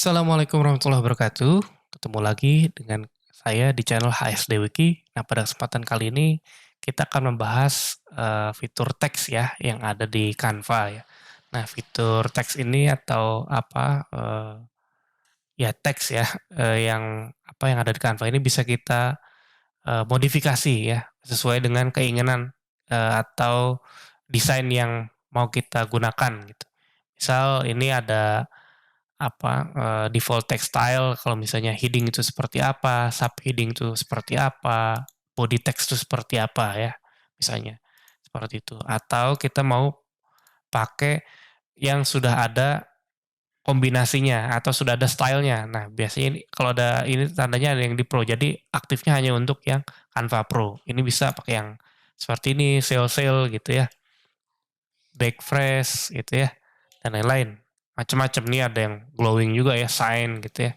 Assalamualaikum warahmatullahi wabarakatuh. Ketemu lagi dengan saya di channel HSD Wiki. Nah, pada kesempatan kali ini kita akan membahas fitur teks ya yang ada di Canva ya. Nah, fitur teks ini atau apa ya teks ya yang ada di Canva ini bisa kita modifikasi ya sesuai dengan keinginan atau desain yang mau kita gunakan gitu. Misal ini ada default text style kalau misalnya heading itu seperti apa, subheading itu seperti apa, body text itu seperti apa ya, misalnya seperti itu. Atau kita mau pakai yang sudah ada kombinasinya atau sudah ada stylenya. Nah, biasanya ini kalau ada ini tandanya ada yang di Pro, jadi aktifnya hanya untuk yang Canva Pro. Ini bisa pakai yang seperti ini, sale-sale gitu ya, back fresh gitu ya, dan lain-lain. Macam-macam nih ada yang glowing juga ya, sign gitu ya.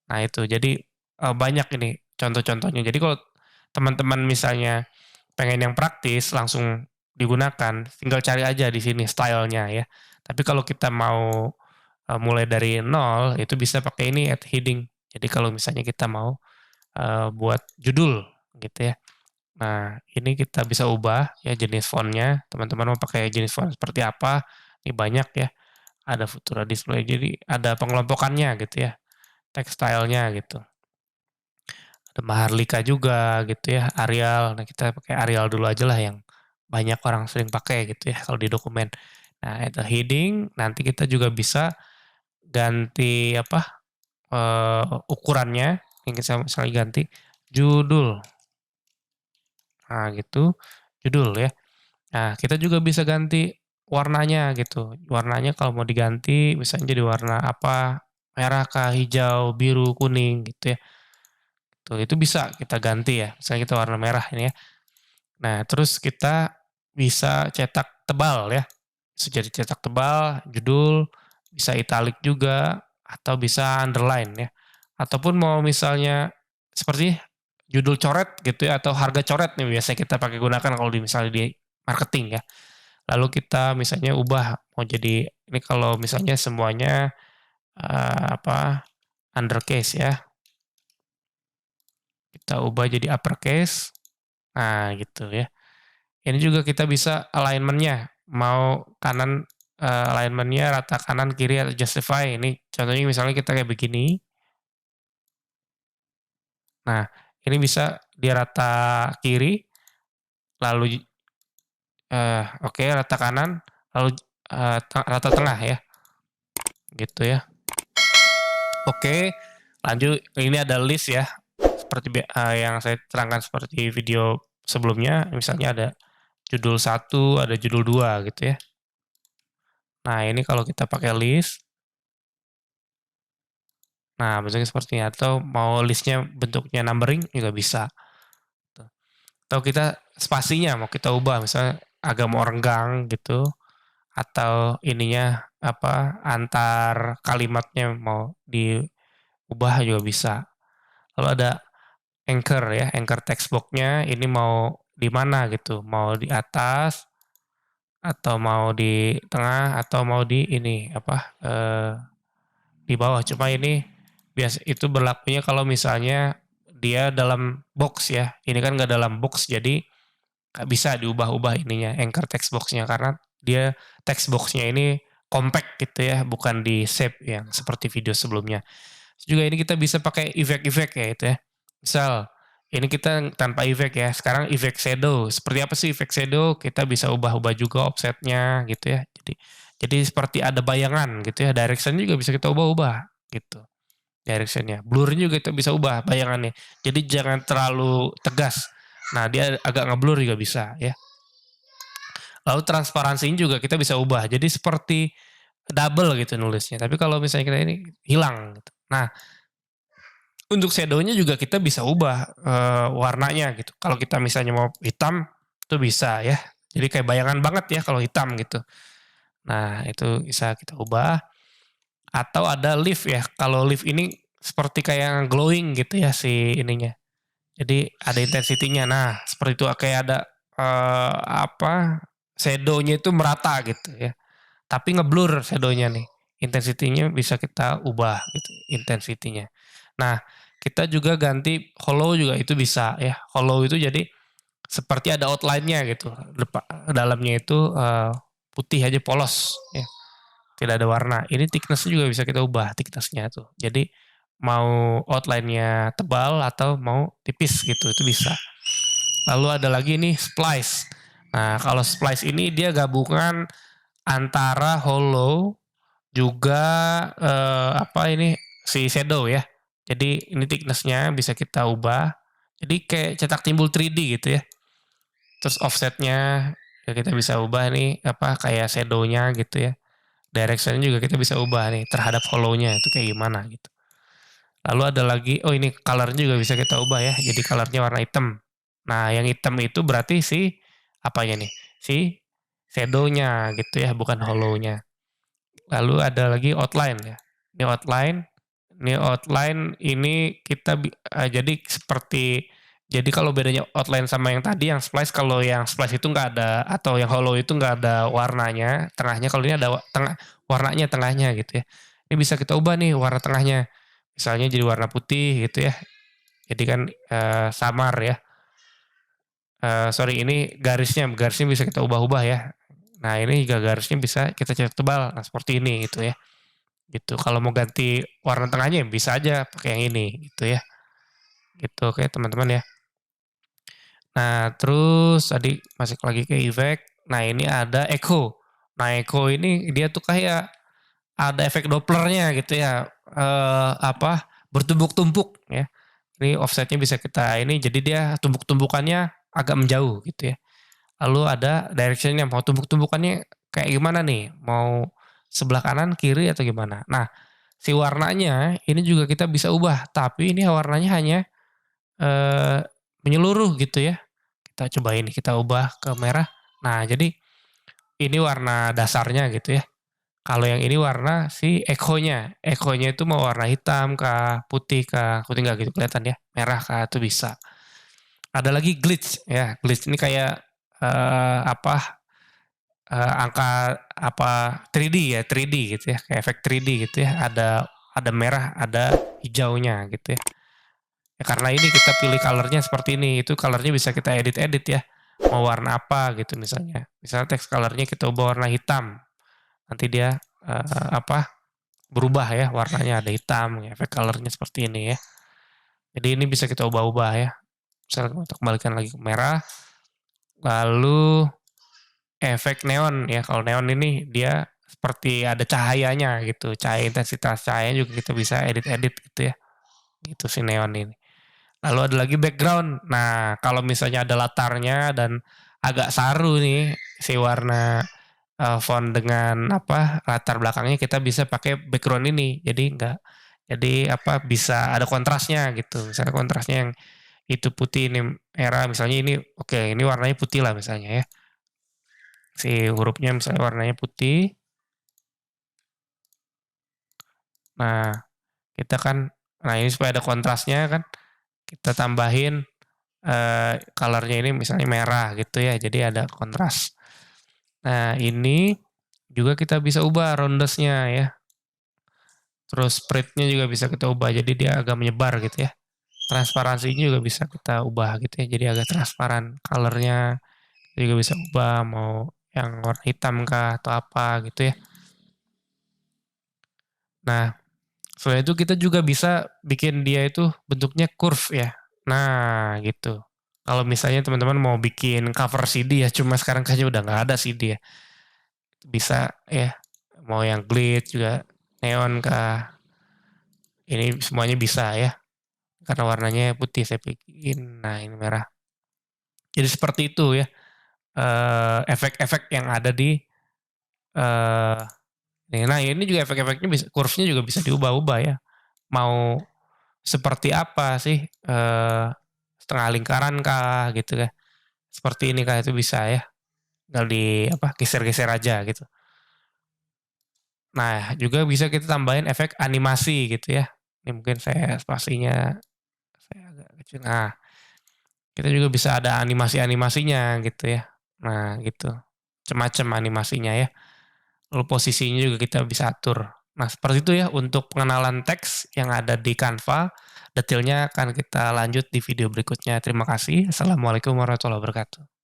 Nah itu, jadi, banyak ini contoh-contohnya. Jadi kalau teman-teman misalnya pengen yang praktis langsung digunakan, tinggal cari aja di sini style-nya ya. Tapi kalau kita mau, mulai dari nol, itu bisa pakai ini add heading. Jadi kalau misalnya kita mau, buat judul gitu ya. Nah, ini kita bisa ubah ya jenis font-nya, teman-teman mau pakai jenis font seperti apa, ini banyak ya, ada Futura Display, jadi ada pengelompokannya gitu ya, text style-nya gitu. Ada Maharlika juga gitu ya, Arial. Nah, kita pakai Arial dulu aja lah yang banyak orang sering pakai gitu ya kalau di dokumen. Nah, itu heading, nanti kita juga bisa ganti ukurannya, yang kita misalnya ganti judul. Nah, gitu, judul ya. Nah, kita juga bisa ganti warnanya gitu. Warnanya kalau mau diganti misalnya jadi warna apa, merah kah, hijau, biru, kuning gitu ya. Tuh, itu bisa kita ganti ya. Misalnya kita warna merah ini ya. Nah, terus kita bisa cetak tebal ya. Bisa jadi cetak tebal, judul, bisa italic juga, atau bisa underline ya. Ataupun mau misalnya seperti judul coret gitu ya, atau harga coret nih biasanya kita pakai gunakan kalau misalnya di marketing ya. Lalu kita misalnya ubah mau jadi ini kalau misalnya semuanya undercase ya. Kita ubah jadi uppercase. Nah, gitu ya. Ini juga kita bisa alignment-nya, mau kanan alignment-nya rata kanan kiri atau justify. Ini contohnya misalnya kita kayak begini. Nah, ini bisa di rata kiri, lalu oke rata kanan, lalu rata tengah ya, gitu ya. Oke, lanjut ini ada list ya, seperti yang saya terangkan seperti video sebelumnya, misalnya ada judul 1, ada judul 2 gitu ya. Nah, ini kalau kita pakai list, nah bentuknya seperti ini, atau mau listnya bentuknya numbering juga bisa. Tuh. Atau kita spasinya mau kita ubah, misalnya agak mau renggang gitu, atau ininya antar kalimatnya mau diubah juga bisa. Lalu ada anchor ya, anchor text box-nya ini mau di mana gitu, mau di atas, atau mau di tengah, atau mau di ini di bawah. Cuma ini biasa itu berlakunya kalau misalnya dia dalam box ya. Ini kan nggak dalam box, jadi nggak bisa diubah-ubah ininya, anchor text box-nya karena dia text box-nya ini compact gitu ya, bukan di shape yang seperti video sebelumnya. Terus juga ini kita bisa pakai efek-efek ya itu ya. Misal ini kita tanpa efek ya. Sekarang efek shadow. Seperti apa sih efek shadow? Kita bisa ubah-ubah juga offsetnya gitu ya. Jadi seperti ada bayangan gitu ya. Direction juga bisa kita ubah-ubah gitu. Directionnya. Blur juga kita bisa ubah bayangannya. Jadi jangan terlalu tegas. Nah dia agak ngeblur juga bisa ya. Lalu transparansinya juga kita bisa ubah. Jadi seperti double gitu nulisnya. Tapi kalau misalnya kita ini hilang gitu. Nah, untuk shadow-nya juga kita bisa ubah warnanya gitu. Kalau kita misalnya mau hitam, itu bisa ya. Jadi kayak bayangan banget ya kalau hitam gitu. Nah, itu bisa kita ubah. Atau ada lift ya. Kalau lift ini seperti kayak glowing gitu ya si ininya. Jadi ada intensitinya. Nah, seperti itu kayak ada shadow-nya itu merata gitu ya. Tapi ngeblur shadow-nya nih. intensity-nya bisa kita ubah gitu, intensity-nya. Nah, kita juga ganti hollow juga itu bisa ya. Hollow itu jadi seperti ada outline-nya gitu. Dalamnya itu putih aja polos ya, tidak ada warna. Ini thickness-nya juga bisa kita ubah thickness-nya tuh. Jadi mau outline-nya tebal atau mau tipis gitu, itu bisa. Lalu ada lagi nih splice. Nah, kalau splice ini dia gabungan antara hollow juga apa ini si shadow ya. Jadi ini thickness-nya bisa kita ubah. Jadi kayak cetak timbul 3D gitu ya. Terus offsetnya ya kita bisa ubah nih apa kayak shadow-nya gitu ya. Direction juga kita bisa ubah nih terhadap hollow-nya itu kayak gimana gitu. Lalu ada lagi, oh ini color-nya juga bisa kita ubah ya. Jadi color-nya warna hitam. Nah, yang hitam itu berarti si apanya nih? Si shadow-nya gitu ya, bukan hollow-nya. Lalu ada lagi outline ya. Ini outline ini kita jadi seperti jadi kalau bedanya outline sama yang tadi yang splice, kalau yang splice itu nggak ada atau yang hollow itu nggak ada warnanya tengahnya, kalau ini ada tengah warnanya tengahnya gitu ya. Ini bisa kita ubah nih warna tengahnya. Misalnya jadi warna putih gitu ya. Jadi kan samar ya. Sorry ini garisnya bisa kita ubah-ubah ya. Nah ini juga garisnya bisa kita cetak tebal. Nah seperti ini gitu ya. Gitu. Kalau mau ganti warna tengahnya bisa aja pakai yang ini gitu ya. Gitu oke teman-teman ya. Nah terus tadi masuk lagi ke efek. Nah ini ada echo. Nah echo ini dia tuh kayak ada efek Dopplernya gitu ya. Apa bertumpuk-tumpuk ya. Ini offsetnya bisa kita ini jadi dia tumpuk-tumpukannya agak menjauh gitu ya. Lalu ada direction-nya mau tumpuk-tumpukannya kayak gimana nih? Mau sebelah kanan, kiri atau gimana? Nah, si warnanya ini juga kita bisa ubah, tapi ini warnanya hanya eh, menyeluruh gitu ya. Kita coba ini kita ubah ke merah. Nah, jadi ini warna dasarnya gitu ya. Kalau yang ini warna si echo-nya. Echo-nya itu mau warna hitam kah, putih nggak gitu kelihatan ya. Merah kah itu bisa. Ada lagi glitch ya. Glitch ini kayak apa angka apa 3D ya, 3D gitu ya, kayak efek 3D gitu ya. Ada merah, ada hijaunya gitu ya. Ya karena ini kita pilih colornya seperti ini, itu colornya bisa kita edit-edit ya. Mau warna apa gitu misalnya. Misalnya text colornya kita ubah warna hitam. Nanti dia apa berubah ya warnanya ada hitam, ya, efek colornya seperti ini ya. Jadi ini bisa kita ubah-ubah ya. Misalnya kita kembalikan lagi ke merah. Lalu efek neon ya. Kalau neon ini dia seperti ada cahayanya gitu. Cahaya intensitas cahayanya juga kita bisa edit-edit gitu ya. Gitu si neon ini. Lalu ada lagi background. Nah, kalau misalnya ada latarnya dan agak saru nih si warna font dengan apa latar belakangnya kita bisa pakai background ini. Jadi apa bisa ada kontrasnya gitu. Misalnya kontrasnya yang itu putih ini merah misalnya ini oke ini warnanya putih lah misalnya ya. Si hurufnya misalnya warnanya putih. Nah, kita kan nah ini supaya ada kontrasnya kan kita tambahin color-nya ini misalnya merah gitu ya. Jadi ada kontras. Nah, ini juga kita bisa ubah roundness-nya ya. Terus spread-nya juga bisa kita ubah jadi dia agak menyebar gitu ya. Transparansinya juga bisa kita ubah gitu ya. Jadi agak transparan. Color-nya juga bisa ubah mau yang warna hitam kah atau apa gitu ya. Nah, selain itu kita juga bisa bikin dia itu bentuknya curve ya. Nah, gitu. Kalau misalnya teman-teman mau bikin cover CD ya, cuma sekarang kayaknya udah nggak ada CD ya. Bisa ya, mau yang glitch juga, neon kah, ini semuanya bisa ya. Karena warnanya putih saya bikin, nah ini merah. Jadi seperti itu ya, efek-efek yang ada di eh nah ini juga efek-efeknya bisa, curve-nya juga bisa diubah-ubah ya. Mau seperti apa sih, setengah lingkaran kah gitu ya. Seperti ini kah itu bisa ya. Tinggal di apa geser-geser aja gitu. Nah, juga bisa kita tambahin efek animasi gitu ya. Ini mungkin saya spasinya saya agak kecil. Nah, kita juga bisa ada animasi-animasinya gitu ya. Nah, gitu. Macam-macam animasinya ya. Lalu posisinya juga kita bisa atur. Nah, seperti itu ya untuk pengenalan teks yang ada di Canva. Detailnya akan kita lanjut di video berikutnya. Terima kasih. Assalamualaikum warahmatullahi wabarakatuh.